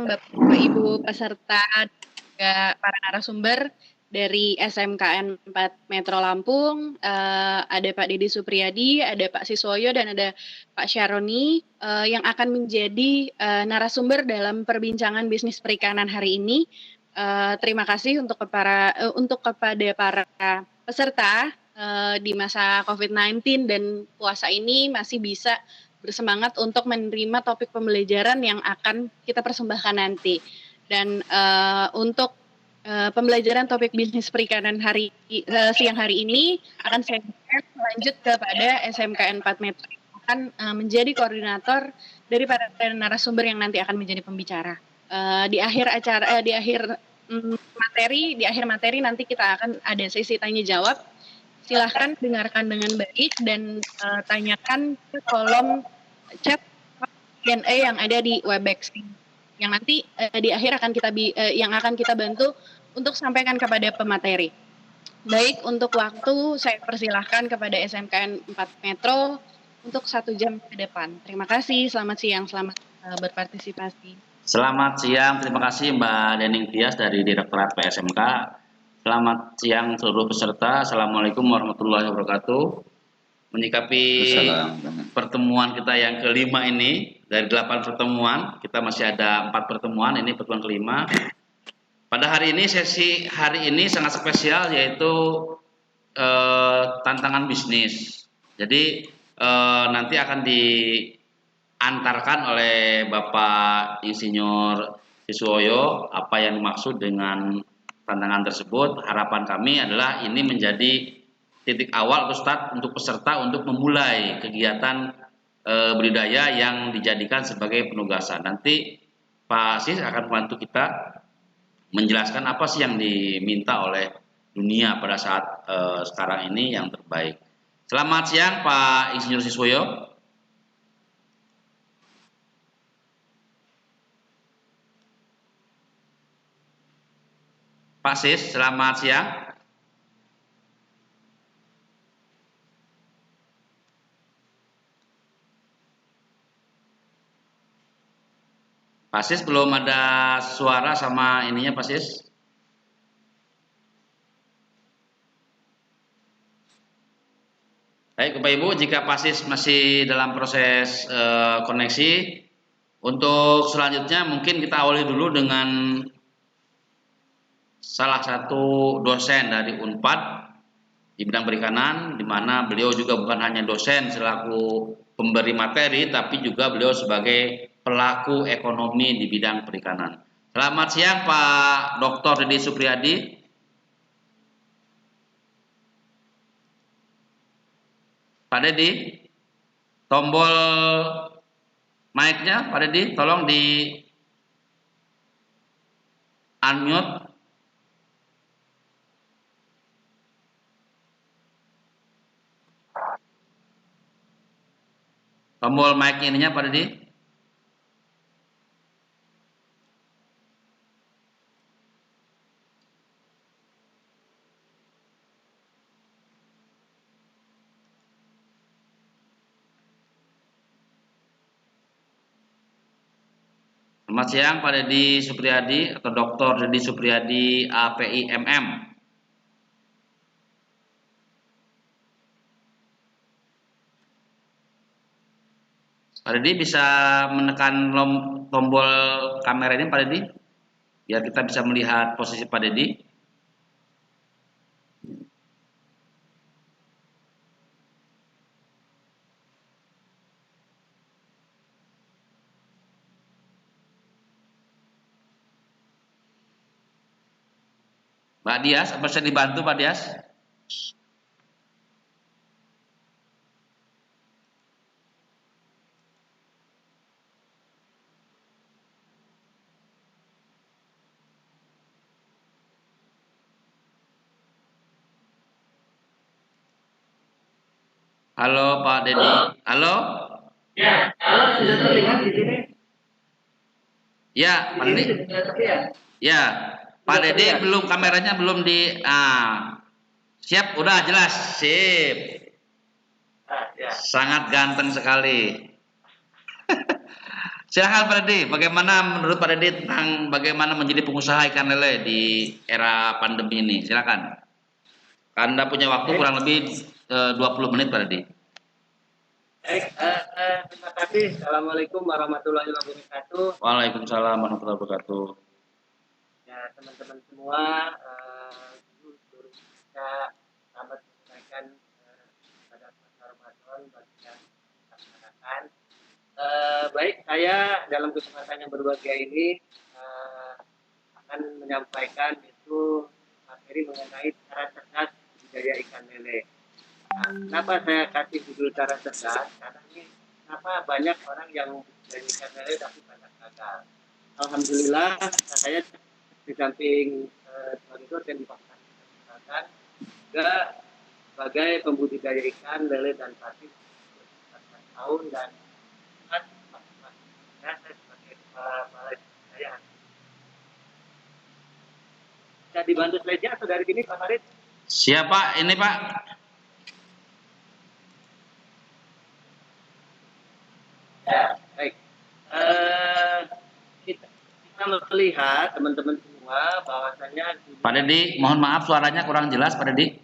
Bapak Ibu peserta, juga para narasumber dari SMKN 4 Metro Lampung. Ada Pak Dedy Supriyadi, ada Pak Siswoyo, dan ada Pak Syaroni yang akan menjadi narasumber dalam perbincangan bisnis perikanan hari ini. Terima kasih untuk kepada para peserta di masa COVID-19 dan puasa ini masih bisa bersemangat untuk menerima topik pembelajaran yang akan kita persembahkan nanti. Dan untuk pembelajaran topik bisnis perikanan siang hari ini akan saya lanjut kepada SMKN 4 Metro akan menjadi koordinator dari para narasumber yang nanti akan menjadi pembicara. Di akhir materi nanti kita akan ada sesi tanya jawab. Silahkan dengarkan dengan baik dan tanyakan ke kolom chat Q&A yang ada di Webex yang nanti di akhir yang akan kita bantu untuk sampaikan kepada pemateri. Baik, untuk waktu saya persilahkan kepada SMKN 4 Metro untuk 1 jam ke depan. Terima kasih, selamat siang, selamat berpartisipasi. Selamat siang, terima kasih Mbak Dening Tias dari Direktorat PSMK. Selamat siang seluruh peserta, Assalamualaikum warahmatullahi wabarakatuh. Menyikapi pertemuan kita yang kelima ini, dari 8 pertemuan, kita masih ada 4 pertemuan, ini pertemuan kelima. Pada hari ini, sesi hari ini sangat spesial, yaitu tantangan bisnis. Jadi nanti akan diantarkan oleh Bapak Insinyur Siswoyo apa yang dimaksud dengan tantangan tersebut. Harapan kami adalah ini menjadi titik awal untuk peserta untuk memulai kegiatan budidaya yang dijadikan sebagai penugasan. Nanti Pak Sis akan membantu kita menjelaskan apa sih yang diminta oleh dunia pada saat sekarang ini yang terbaik. Selamat siang Pak Insinyur Siswoyo. Pak Sis, selamat siang. Pak Sis, belum ada suara sama ininya Pak Sis. Baik Bapak Ibu, jika Pak Sis masih dalam proses koneksi, untuk selanjutnya mungkin kita awali dulu dengan salah satu dosen dari Unpad di bidang perikanan, di mana beliau juga bukan hanya dosen selaku pemberi materi, tapi juga beliau sebagai pelaku ekonomi di bidang perikanan. Selamat siang Pak Dr. Dedy Supriyadi. Pak Dedy, tombol mic-nya Pak Dedy, tolong di unmute. Tombol mic ininya Pak Dedy. Selamat siang Pak Dedy Supriyadi atau Dr. Dedy Supriyadi API-MM. Pak Dedy bisa menekan tombol kamera ini Pak Dedy, biar kita bisa melihat posisi Pak Dedy. Pak Dias, apa bisa dibantu Pak Dias? Halo Pak Dedy. Halo? Ya, halo, sudah terlihat di sini. Ya, Pak Dedy. Ya, Pak Dedy belum, kameranya belum di. Siap, udah jelas, sip. Ya. Sangat ganteng sekali. Silakan Pak Dedi, bagaimana menurut Pak Dedi tentang bagaimana menjadi pengusaha ikan lele di era pandemi ini? Silakan. Anda punya waktu kurang lebih 20 menit Pak Dedi. Baik, terima kasih. Assalamualaikum warahmatullahi wabarakatuh. Waalaikumsalam warahmatullahi wabarakatuh. Ya, teman-teman semua, guru kita selamat menunaikan pada puasa Ramadan bagi yang melaksanakan. Baik, saya dalam kesempatan yang berbahagia ini akan menyampaikan itu materi mengenai cara cerdas budidaya ikan lele. Nah, kenapa saya kasih judul cara cerdas? Karena ini kenapa banyak orang yang budidaya ikan lele tapi banyak gagal. Alhamdulillah saya di samping sebagai dosen di Fakultas Kesehatan juga sebagai pembudidaya ikan lele dan pasir 14 tahun dan saya sebagai kepala balai budidaya. Bisa dibantu slide-nya atau dari sini Pak Farid? Siapa ini Pak? Ya, baik. Kita melihat teman-teman semua bahwasanya Pak Dedi, mohon maaf suaranya kurang jelas Pak Dedi.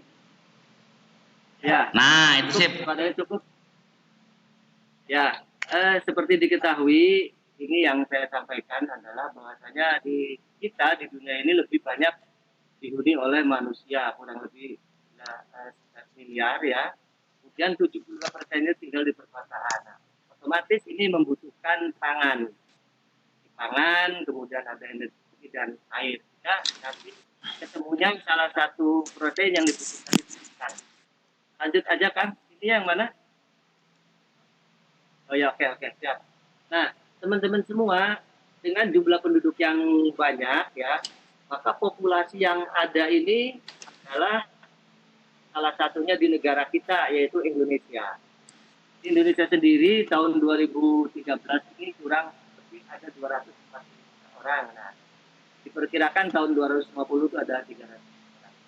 ya. Nah, itu sip. Padahal cukup. Ya, seperti diketahui, ini yang saya sampaikan adalah bahwasanya di kita di dunia ini lebih banyak dihuni oleh manusia, kurang lebih 11 miliar ya. Kemudian 72%-nya tinggal di perkotaan. Nah, otomatis ini membutuhkan pangan. Pangan, kemudian ada energi dan air. Ya, nanti ketemunya salah satu protein yang dibutuhkan itu ikan. Lanjut aja kan, ini yang mana? Oh ya, oke, siap. Nah, teman-teman semua, dengan jumlah penduduk yang banyak ya, maka populasi yang ada ini adalah salah satunya di negara kita, yaitu Indonesia. Di Indonesia sendiri tahun 2013 ini kurang lebih ada 240 orang. Nah, diperkirakan tahun 2050 itu ada 300 orang.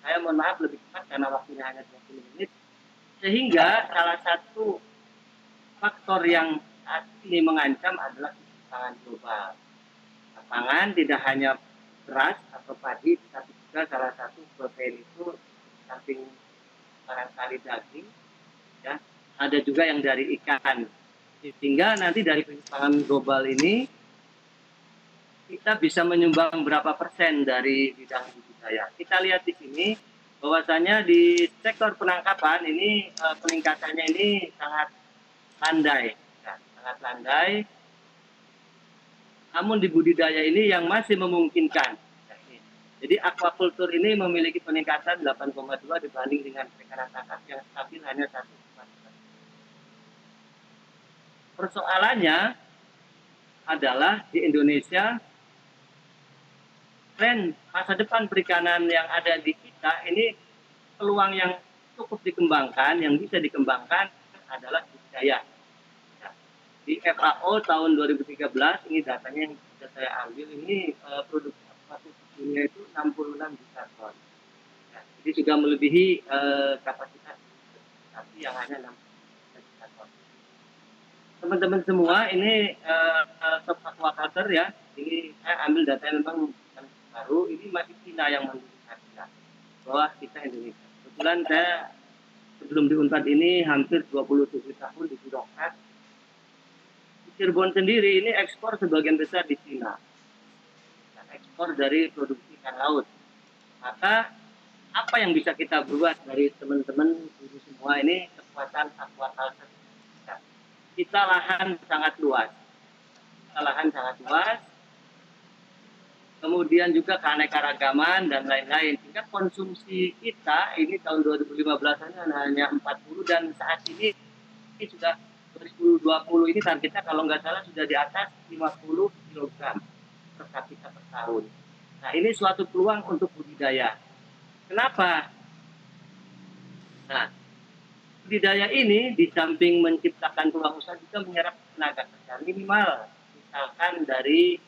Saya mohon maaf lebih cepat karena waktunya hanya 20 menit. Sehingga salah satu faktor yang saat ini mengancam adalah pangan global. Nah, pangan tidak hanya beras atau padi, tapi juga salah satu protein itu samping barangkali daging, ya, ada juga yang dari ikan. Sehingga nanti dari pangan global ini kita bisa menyumbang berapa persen dari bidang budidaya. Kita lihat di sini bahwasanya di sektor penangkapan ini peningkatannya ini sangat landai, ya, sangat landai. Namun di budidaya ini yang masih memungkinkan. Jadi aquaculture ini memiliki peningkatan 8,2 dibanding dengan perikanan tangkap yang stabil hanya 1,2. Persoalannya adalah di Indonesia tren masa depan perikanan yang ada di kita ini peluang yang cukup dikembangkan, yang bisa dikembangkan adalah budidaya. Di FAO tahun 2013 ini datanya yang sudah saya ambil ini produksi aquaculture dunia itu 66 juta ton. Ya, jadi sudah melebihi kapasitas tapi yang hanya 60 juta ton. Teman-teman semua ini top aquaculture ya. Ini saya ambil data yang memang bukan baru. Ini masih Cina yang menunjukkan kita bahwa kita Indonesia. Kebetulan saya sebelum di Unpad ini hampir 27 tahun di birokrat. Cirebon sendiri ini ekspor sebagian besar di Cina. Dan ekspor dari produksi ikan laut. Maka apa yang bisa kita buat dari teman-teman guru semua ini kekuatan aquaculture kita lahan sangat luas. Kemudian juga keanekaragaman dan lain-lain. Sehingga konsumsi kita ini tahun 2015 hanya 40 dan saat ini sudah 2020 ini targetnya kalau nggak salah sudah di atas 50 kg per kapita per tahun. Nah ini suatu peluang untuk budidaya. Kenapa? Nah, budidaya ini di samping menciptakan peluang usaha juga menyerap tenaga kerja minimal. Misalkan dari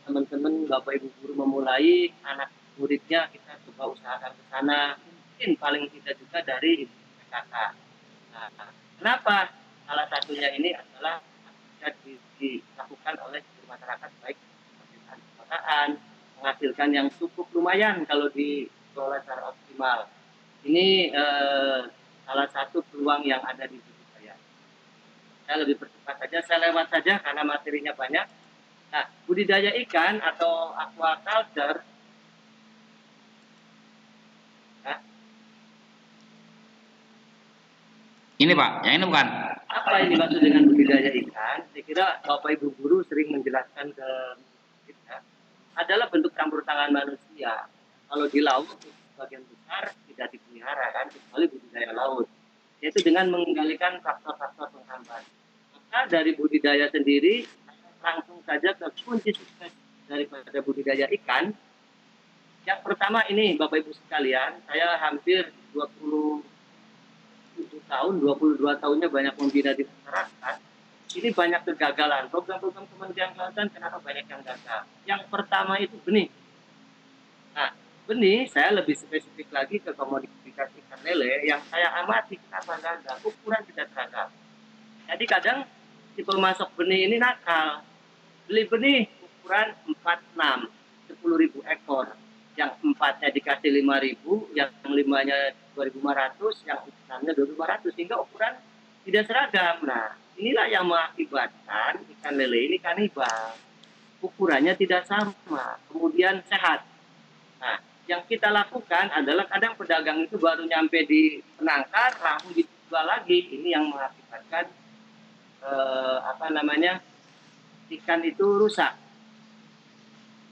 teman-teman Bapak Ibu guru memulai anak muridnya kita coba usahakan ke sana. Mungkin paling tidak juga dari PKK. Nah, kenapa? Salah satunya ini adalah dilakukan oleh masyarakat, baik pemerintahan perkotaan, menghasilkan yang cukup lumayan kalau dikelola secara optimal. Ini salah satu peluang yang ada di budidaya. Saya lebih percepat saja, saya lewat saja karena materinya banyak. Nah, budidaya ikan atau aquaculture, nah, Ini Pak, yang ini bukan? apa yang dimaksud dengan budidaya ikan? Saya kira Bapak Ibu guru sering menjelaskan ke kita, adalah bentuk campur tangan manusia. Kalau di laut, sebagian besar tidak dipelihara kan, kecuali budidaya laut. Yaitu dengan mengendalikan faktor-faktor penghambat. Maka dari budidaya sendiri, langsung saja ke kunci sukses daripada budidaya ikan. Yang pertama ini, Bapak Ibu sekalian, saya hampir 27 tahun, 22 tahunnya banyak membina di masyarakat. Ini banyak kegagalan. Program-program Kementerian Kelautan kenapa banyak yang gagal? Yang pertama itu benih. Nah, benih saya lebih spesifik lagi ke komoditas ikan lele yang saya amati kenapa gagal. Ukuran tidak seragam. Jadi kadang si pemasok benih ini nakal. Beli benih ukuran 46, 10.000 ekor. Yang 4-nya dikasih 5.000, yang 5-nya 2.500, yang 6-nya 2.500, sehingga ukuran tidak seragam. Nah, inilah yang mengakibatkan ikan lele ini kanibal. Ukurannya tidak sama, kemudian sehat. Nah, yang kita lakukan adalah kadang pedagang itu baru nyampe di penangkar, langsung dijual lagi. Ini yang mengakibatkan ikan itu rusak.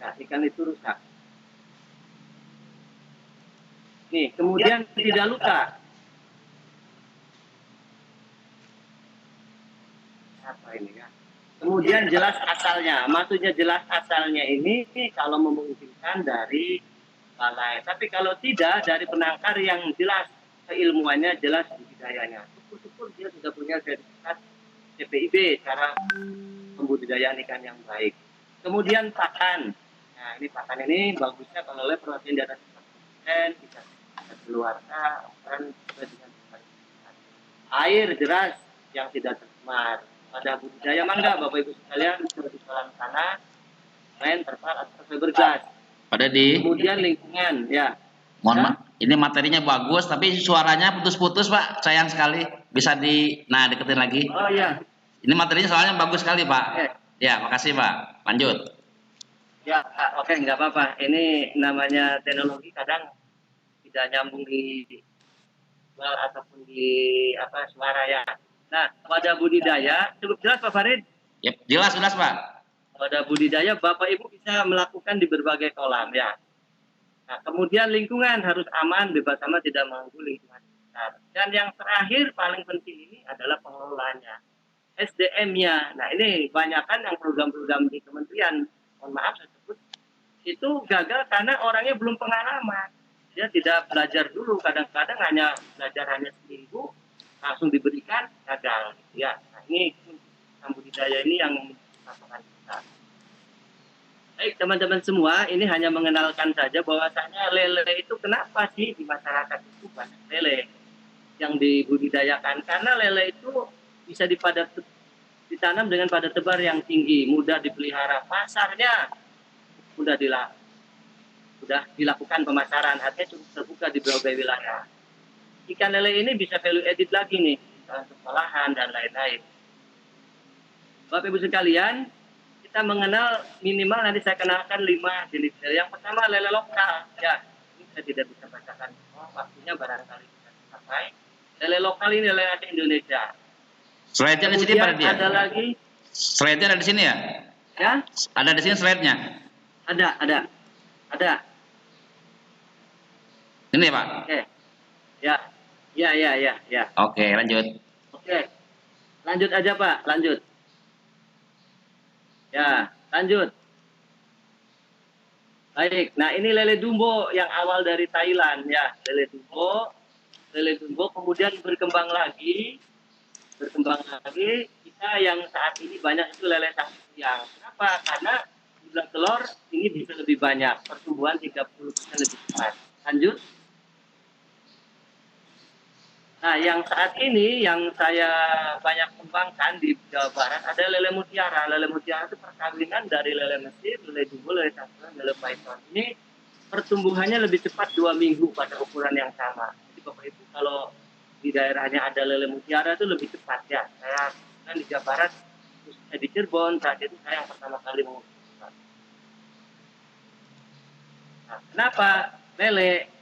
Nah, ikan itu rusak. Nih, kemudian tidak luka. Apa ini ya? Kemudian jelas asalnya. Maksudnya jelas asalnya ini kalau memungkinkan dari balai. Tapi kalau tidak dari penangkar yang jelas keilmuannya, jelas budidayanya. Syukur-syukur dia sudah punya sertifikat CPIB, cara pembudidayaan ikan yang baik. Kemudian pakan. Nah, ini pakan ini bagusnya kalau oleh protein di atas 4%, bisa keluarga dan juga dengan air deras yang tidak tercemar. Pada budidaya mangga, Bapak Ibu sekalian, seperti kolam tanah, main terpal atau fiberglass. Pada di. Kemudian lingkungan, ya. Mohon maaf, ini materinya bagus, tapi suaranya putus-putus Pak, sayang sekali. Bisa deketin lagi. Oh iya. Ini materinya soalnya bagus sekali Pak. Oke. Ya, makasih Pak. Lanjut. Ya, oke, nggak apa-apa. Ini namanya teknologi kadang tidak nyambung di visual ataupun di suara ya. Nah, pada budidaya, cukup jelas Pak Farid? Yep, jelas Pak. Pada budidaya, Bapak Ibu bisa melakukan di berbagai kolam ya. Nah, kemudian lingkungan harus aman, bebas hama, tidak mengganggu lingkungan sekitar. Dan yang terakhir paling penting ini adalah pengelolanya, SDM-nya. Nah, ini banyakkan yang program-program di kementerian, mohon maaf saya sebut, itu gagal karena orangnya belum pengalaman. Dia tidak belajar dulu, kadang-kadang hanya belajar hanya seminggu, langsung diberikan, gagal. Ya, nah ini budidaya ini yang mengatakan kita. Baik teman-teman semua, ini hanya mengenalkan saja bahwasanya lele itu kenapa sih di masyarakat itu banyak lele yang dibudidayakan. Karena lele itu bisa ditanam dengan pada tebar yang tinggi, mudah dipelihara, pasarnya mudah dilakukan pemasaran, artinya cukup terbuka di berbagai wilayah. Ikan lele ini bisa value edit lagi nih, untuk olahan dan lain-lain. Bapak Ibu sekalian, kita mengenal minimal nanti saya kenalkan 5 jenis lele. Yang pertama lele lokal, ya ini saya tidak bisa bacakan, waktunya barangkali bisa sampai. Lele lokal ini lele asli Indonesia. Slide-nya di sini Pak dia. Ada lagi. Slide-nya ada di sini ya? Ya? Ada di sini slide-nya. Ada. Ini Pak. Oke. Ya. Oke, lanjut. Oke. Lanjut aja Pak, lanjut. Ya, lanjut. Baik, nah ini lele dumbo yang awal dari Thailand ya, lele dumbo kemudian berkembang lagi, kita yang saat ini banyak itu lele yang kenapa? Karena jumlah telur ini bisa lebih banyak, pertumbuhan 30% lebih cepat. Lanjut. Nah, yang saat ini yang saya banyak kembangkan di Jawa Barat ada lele mutiara. Lele mutiara itu perkawinan dari lele Mesir, lele Dumbo, lele Saffron, lele Python. Ini pertumbuhannya lebih cepat 2 minggu pada ukuran yang sama. Jadi Bapak Ibu kalau di daerahnya ada lele mutiara itu lebih cepat ya. Saya kan di Jawa Barat, khususnya di Cirebon, saat itu saya yang pertama kali mengusulkan. Nah, kenapa lele?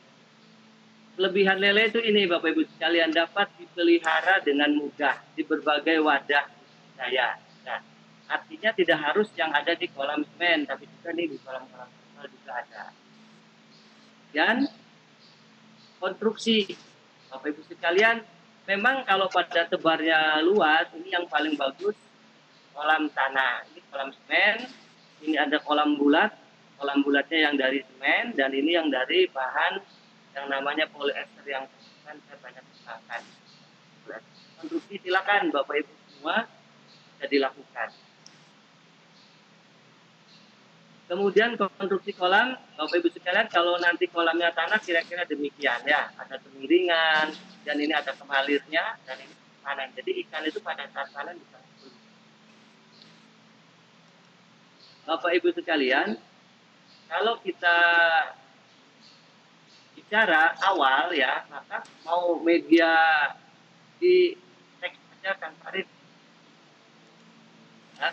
Kelebihan lele itu ini Bapak Ibu sekalian dapat dipelihara dengan mudah di berbagai wadah saya. Nah, artinya tidak harus yang ada di kolam semen, tapi juga nih di kolam-kolam terpal juga ada. Dan konstruksi Bapak Ibu sekalian, memang kalau pada tebarnya luas, ini yang paling bagus kolam tanah. Ini kolam semen, ini ada kolam bulatnya yang dari semen, dan ini yang dari bahan yang namanya polyester yang kan saya banyak gunakan. Konstruksi silakan Bapak Ibu semua bisa dilakukan. Kemudian konstruksi kolam, Bapak Ibu sekalian, kalau nanti kolamnya tanah kira-kira demikian ya, ada kemiringan, dan ini ada kemalirnya, dan ini panen. Jadi ikan itu pada saat panen bisa. Bapak Ibu sekalian, kalau kita bicara awal ya, maka mau media di teks saja kan Farid. Nah,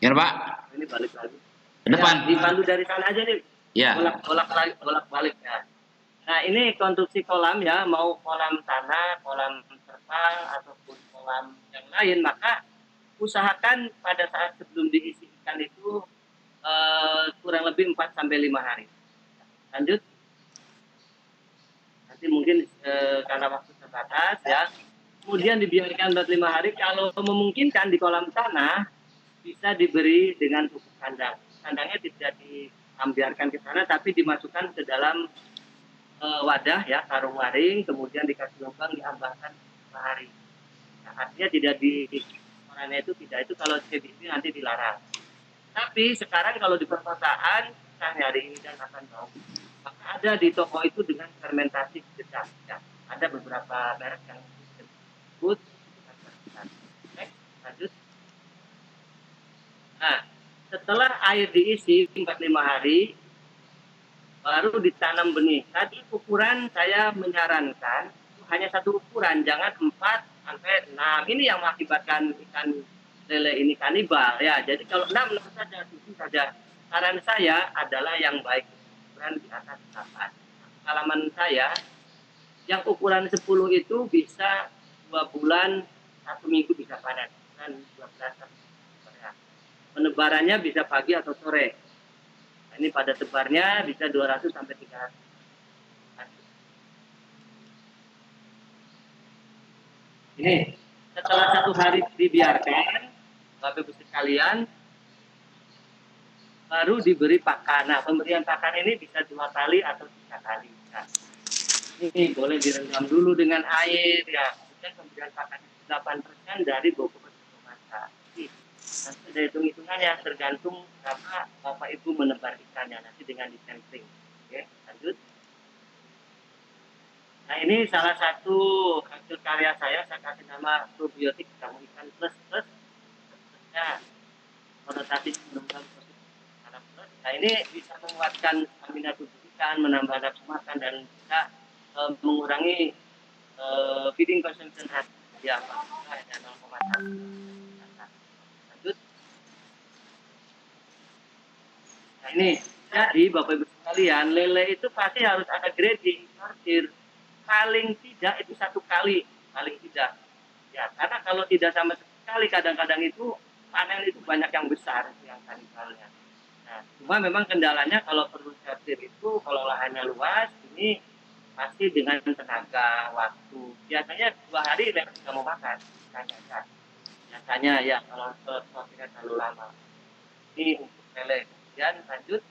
Ya Pak, ini balik lagi. ke depan. Ya, dipandu dari sana aja nih. Ya. Bolak-balik ya. Nah, ini konstruksi kolam ya, mau kolam tanah, kolam terpal ataupun kolam yang lain, maka usahakan pada saat sebelum diisi ikan itu kurang lebih 4 sampai 5 hari. Lanjut. Nanti mungkin karena waktu terbatas ya. Kemudian dibiarkan 4-5 hari, kalau memungkinkan di kolam tanah bisa diberi dengan pupuk kandang. Kandangnya tidak diambiarkan ke sana, tapi dimasukkan ke dalam wadah ya, karung waring, kemudian dikasih lubang, diambahkan 5 hari. Nah, artinya tidak di orangnya itu tidak, itu kalau CBD nanti dilarang. Tapi sekarang kalau di perkotaan kita nyari ini dan akan tahu. Maka ada di toko itu dengan fermentasi sedang. Ya, ada beberapa merek yang disebut. Next, lanjut. Nah, setelah air diisi 4-5 hari, baru ditanam benih. Tadi ukuran saya menyarankan hanya satu ukuran, jangan 4 sampai 6. Ini yang mengakibatkan ikan lele ini kanibal ya. Jadi kalau 6 saja, 7 saja. Saran saya adalah yang baik ukuran di atas 8. Pengalaman saya, yang ukuran 10 itu bisa 2 bulan, 1 minggu bisa panen. Dan 12 ya. Penebarannya bisa pagi atau sore. Nah, ini pada tebarnya bisa 200 sampai 300. Ini setelah 1 hari dibiarkan, Bapak Ibu sekalian, baru diberi pakan. Nah, pemberian pakan ini bisa 2 kali atau 3 kali. Nah, ini boleh direndam dulu dengan air ya. Kemudian pemberian pakan 8% dari bobot masa. Nanti ada hitung-hitungannya tergantung berapa Bapak Ibu menebar ikannya nanti dengan disampling. Oke, lanjut. Nah, ini salah satu hasil karya saya kasih nama probiotik jamu ikan plus plus. Ya, konotasi menambah plus. Nah, ini bisa menguatkan stamina tubuh ikan, menambah nafsu makan, dan bisa mengurangi feeding consumption rate. Ya, hanya 0,1. Lanjut. Nah, ini jadi Bapak Ibu sekalian, lele itu pasti harus ada grading, sortir. Paling tidak itu 1 kali, paling tidak. Ya, karena kalau tidak sama sekali kadang-kadang itu panen itu banyak yang besar yang kanibalnya. Nah, cuma memang kendalanya kalau perlu sortir itu kalau lahannya luas, ini pasti dengan tenaga, waktu. Biasanya 2 hari lele sudah mau makan. Biasanya ya kalau sortirnya terlalu lama. Ini untuk lele. Kemudian lanjut.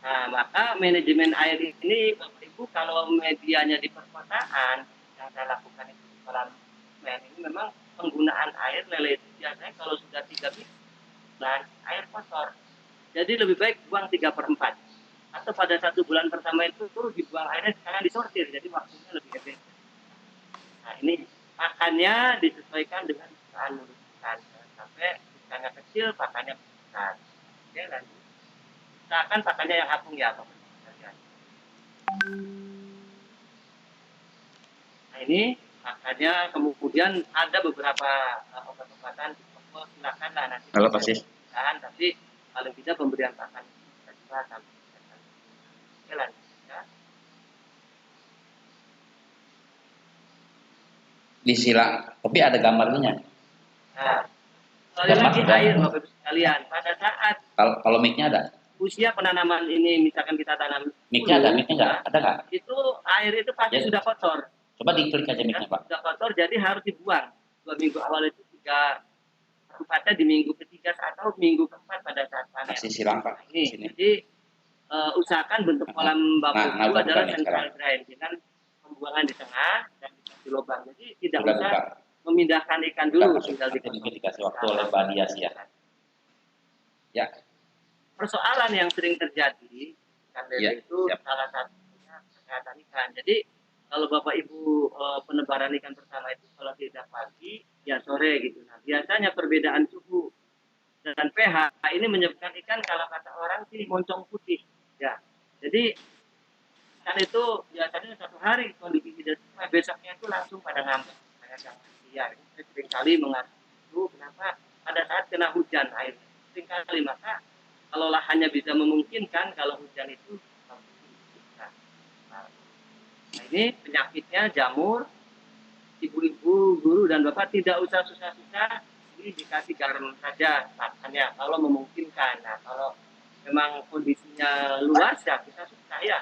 Nah, maka manajemen air ini, Bapak Ibu, kalau medianya di perkotaan, yang saya lakukan itu di kolam semen, ini memang penggunaan air lele itu biasanya kalau sudah 3 bulan, air kotor. Jadi lebih baik buang 3/4. atau pada 1 bulan pertama itu dibuang airnya, sekarang disortir, jadi waktunya lebih efektif. Nah, ini pakannya disesuaikan dengan kebutuhan mulut ikan. Jangan sampai ikannya kecil, pakannya besar. Oke, lanjut. Usahakan pakannya yang apung ya, Bapak Ibu sekalian. Nah, ini pakannya, kemudian ada beberapa obat-obatan. Silakan lah nanti. Halo, Pak Sis. Tapi paling tidak pemberian pakan kita juga sampai. Oke, lanjut ya. Tapi ada gambarnya. Nah, sekali lagi air, Bapak Ibu sekalian, pada saat Kalau mic-nya ada? usia penanaman ini, misalkan kita tanam Mic-nya ada, mic-nya enggak? Ada nggak? itu air itu pasti sudah kotor. Coba diklik aja Ya, mic-nya, Pak. sudah kotor, jadi harus dibuang. 2 minggu awal itu 3, tepatnya di minggu ketiga atau minggu keempat pada saat panen. Kasih silang, Pak. Ini, Sini. jadi usahakan bentuk kolam Bapak Ibu udah adalah buka nih central sekarang. drain dengan pembuangan di tengah dan dikasih lubang. Jadi tidak Udah usah buka. memindahkan ikan dulu, Buka, tinggal nanti mungkin dikasih waktu oleh Mbak Dias ya. Ya. Persoalan yang sering terjadi ikan lele Ya, itu siap. salah satunya kesehatan ikan. Jadi kalau Bapak Ibu penebaran ikan pertama itu kalau tidak pagi ya sore gitu. Nah, biasanya perbedaan suhu dan pH ini menyebabkan ikan, kalau kata orang sih, moncong putih ya. Jadi ikan itu biasanya 1 hari kondisi tidak sesuai, besoknya itu langsung pada ngambek kayak yang ya. Saya sering kali mengatur itu kenapa pada saat kena hujan air sering kali, maka kalau lahannya bisa memungkinkan, kalau hujan itu nah, ini penyakitnya jamur. Ibu-ibu, guru dan bapak tidak usah susah-susah, ini dikasih garam saja pakannya kalau memungkinkan. Nah, kalau memang kondisinya luas ya kita susah ya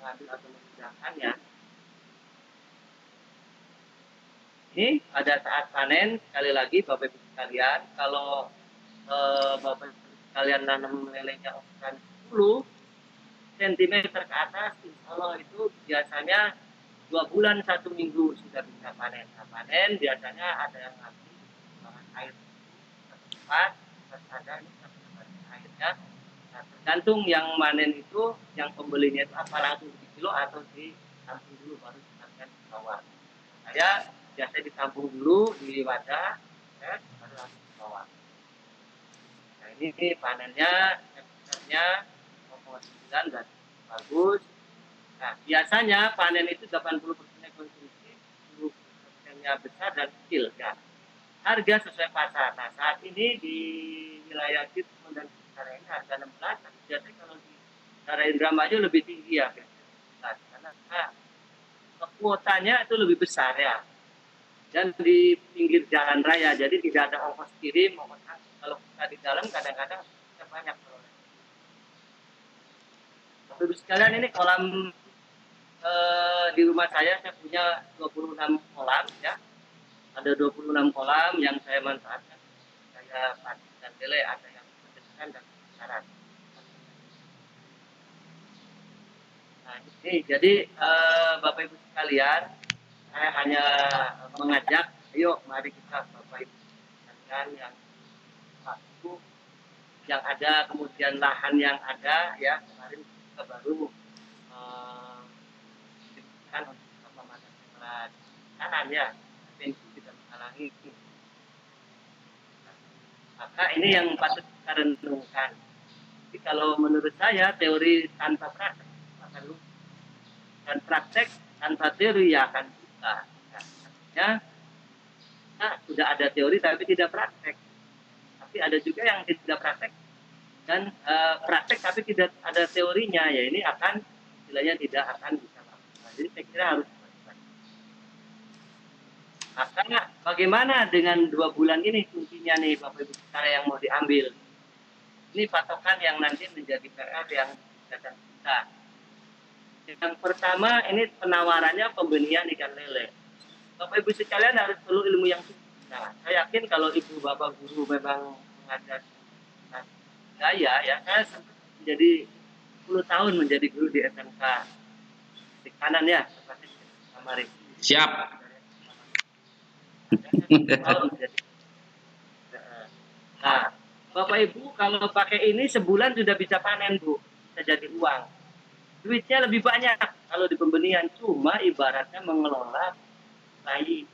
mengambil atau memindahkannya. Ini pada saat panen, sekali lagi Bapak Ibu sekalian, kalau Bapak Ibu sekalian nanam lelenya ukuran 10 cm ke atas, insya Allah itu biasanya 2 bulan 1 minggu sudah bisa panen. Nah, panen biasanya ada yang ngambil bahan air tempat, ada airnya. Nah, tergantung yang manen itu, yang pembelinya itu apa langsung di kilo atau ditampung dulu baru disampaikan ke bawah. Saya biasanya ditampung dulu di wadah, ya, baru langsung ke bawah. Nah, ini panennya, sebenarnya 9 dan bagus. Nah, biasanya panen itu 80% konsumsi, 20%-nya besar dan kecil. Ya. Harga sesuai pasar. Nah, saat ini di wilayah Cirebon dan sekitarnya ini harga 16, tapi biasanya kalau di daerah Indramayu lebih tinggi ya. Karena kuotanya itu lebih besar ya. Dan di pinggir jalan raya, jadi tidak ada ongkos kirim, ongkos angkut. Kalau kita di dalam kadang-kadang kita banyak peroleh. Bapak sekalian, ini kolam di rumah saya punya 26 kolam ya. Ada 26 kolam yang saya manfaatkan. Saya panen dan lele, ada yang berdasarkan dan syarat. Nah, ini jadi Bapak Ibu sekalian, saya hanya mengajak, ayo mari kita Bapak Ibu sekalian yang waktu yang ada, kemudian lahan yang ada ya, kemarin kita baru kan untuk pemanasan kanan ya, tapi itu tidak menghalangi. Maka ini yang patut kita renungkan. Jadi kalau menurut saya, teori tanpa praktek akan lupa, dan praktek tanpa teori ya akan lupa. Artinya sudah ada teori tapi tidak praktek. Tapi ada juga yang tidak praktek dan praktek tapi tidak ada teorinya, ya ini akan istilahnya tidak akan bisa lakukan. Jadi saya kira harus. Maka bagaimana dengan 2 bulan ini kuncinya nih Bapak Ibu sekalian yang mau diambil. Ini patokan yang nanti menjadi PR yang datang kita. Yang pertama ini penawarannya pembenihan ikan lele. Bapak Ibu sekalian harus perlu ilmu yang cukup. Nah, saya yakin kalau Ibu Bapak guru memang mengajar gaya ya, saya sempat menjadi 10 tahun menjadi guru di SMK di kanan ya, seperti kemarin. Siap. Nah, Bapak Ibu kalau pakai ini sebulan sudah bisa panen Bu, bisa jadi uang. duitnya lebih banyak kalau di pembenihan, cuma ibaratnya mengelola bayi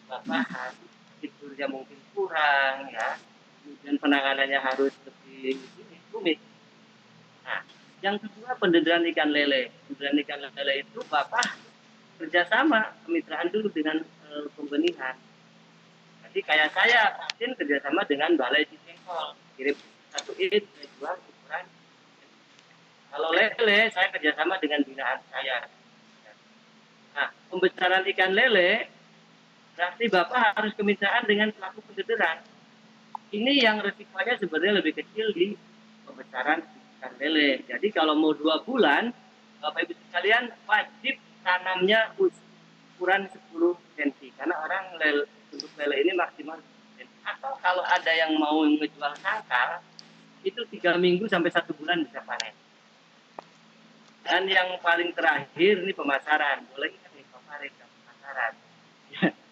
bahan tidurnya mungkin kurang ya, kemudian penanganannya harus lebih rumit. Nah, yang kedua pendedaran ikan lele. Pendedaran ikan lele itu Bapak kerjasama kemitraan dulu dengan pembenihan. Jadi kayak saya vaksin kerjasama dengan Balai Cicengkol, kirim satu it, saya jual ukuran. Kalau lele saya kerjasama dengan binaan saya. Nah, pembesaran ikan lele berarti Bapak harus kemitraan dengan pelaku pendederan. Ini yang resikonya sebenarnya lebih kecil di pembesaran ikan lele. Jadi kalau mau 2 bulan, Bapak Ibu sekalian wajib tanamnya ukuran 10 cm. Karena orang untuk lele ini maksimal 10 cm. Atau kalau ada yang mau ngejual sangkal, itu 3 minggu sampai 1 bulan bisa panen. Dan yang paling terakhir ini pemasaran. Boleh kan nih pemasaran.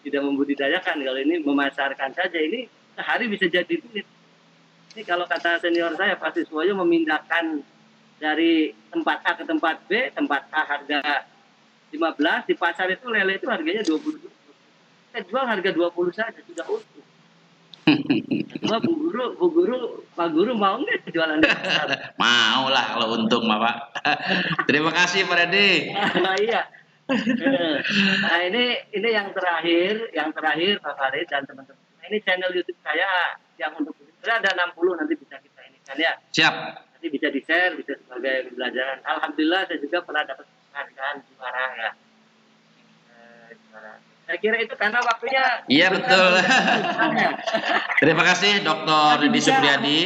Tidak membudidayakan, kalau ini memasarkan saja, ini sehari bisa jadi duit. Ini kalau kata senior saya Pak Siswoyo, memindahkan dari tempat A ke tempat B, tempat A harga 15, di pasar itu lele itu harganya 20. Kita jual harga 20 saja sudah utuh. Cuma Pak Guru mau nggak jualan di pasar? Mau lah kalau untung Pak. Terima kasih Pak Dedi. Nah, iya. Nah ini yang terakhir Pak Farid dan teman-teman. Nah, ini channel YouTube saya yang untuk ada 60 nanti bisa kita ini kan ya. Siap. Nanti bisa di-share, bisa sebagai pembelajaran. Alhamdulillah saya juga pernah dapat penghargaan juara ya. Juara. Saya kira itu karena waktunya. Iya betul. Terima kasih Dr. Dedi Supriyadi.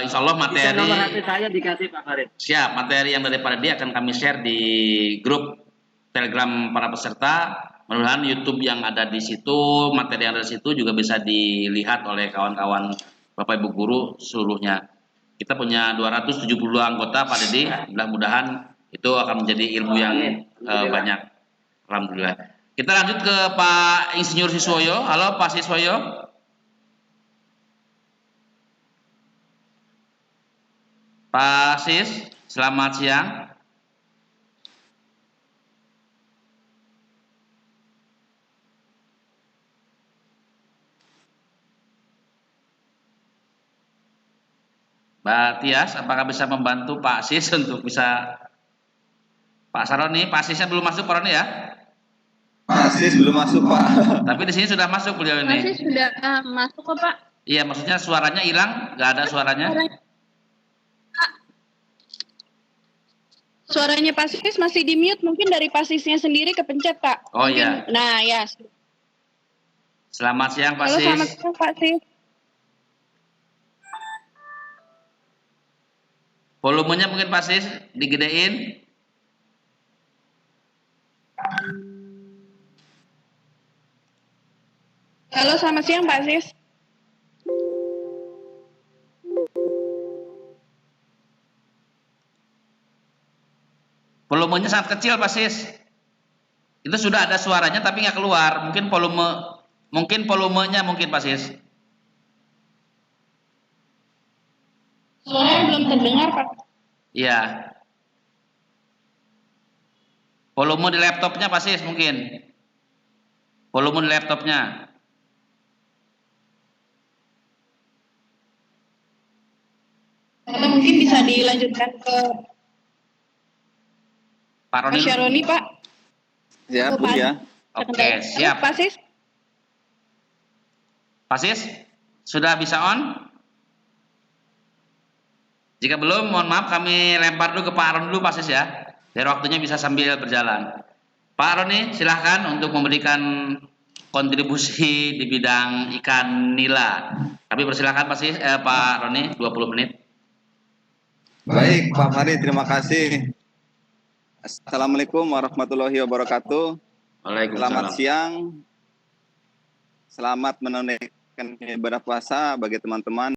Insya Allah materi nomor HP saya dikasih Pak Farid. Siap, materi yang dari Pak Dedi akan kami share di grup Telegram para peserta. Mudah-mudahan YouTube yang ada di situ, materi yang ada di situ juga bisa dilihat oleh kawan-kawan Bapak Ibu guru seluruhnya. Kita punya 272 anggota Pak Dedi. Mudah-mudahan itu akan menjadi ilmu yang banyak. Alhamdulillah. Kita lanjut ke Pak Insinyur Siswoyo. Halo Pak Siswoyo. Pak Sis, selamat siang. Mbak Tias, apakah bisa membantu Pak Sis untuk bisa Pak Saroni? Pak Sisnya belum masuk Pak Roni ya? Pak Sis belum masuk Pak. Tapi di sini sudah masuk beliau ini. Pak Sis sudah masuk kok Pak. Iya, maksudnya suaranya hilang, nggak ada suaranya. Suaranya Pak Sis masih di mute, mungkin dari Pak Sisnya sendiri kepencet Pak. Oh mungkin. iya. Nah ya. Selamat siang Pak Halo, Sis. selamat siang Pak Sis. Volumenya mungkin Pak Sis digedein. Halo, selamat siang Pak Sis. Volumenya sangat kecil Pak Sis. Itu sudah ada suaranya tapi nggak keluar. Mungkin volumenya mungkin Pak Sis. Suaranya belum terdengar Pak. Iya. Volume di laptopnya Pak Sis mungkin. Volume di laptopnya. Atau mungkin bisa dilanjutkan ke Pak Roni. Pak Syaroni Pak. Siap Bu ya. Oke, siap. Pak Sis. Pak Sis, sudah bisa on? Jika belum, mohon maaf kami lempar dulu ke Pak Aron dulu Pak Sis ya. Biar waktunya bisa sambil berjalan. Pak Roni, silahkan untuk memberikan kontribusi di bidang ikan nila. Kami persilahkan Pak Roni, 20 menit. Baik Pak Farid, terima kasih. Assalamualaikum warahmatullahi wabarakatuh. Selamat siang. Selamat menunaikan ibadah puasa bagi teman-teman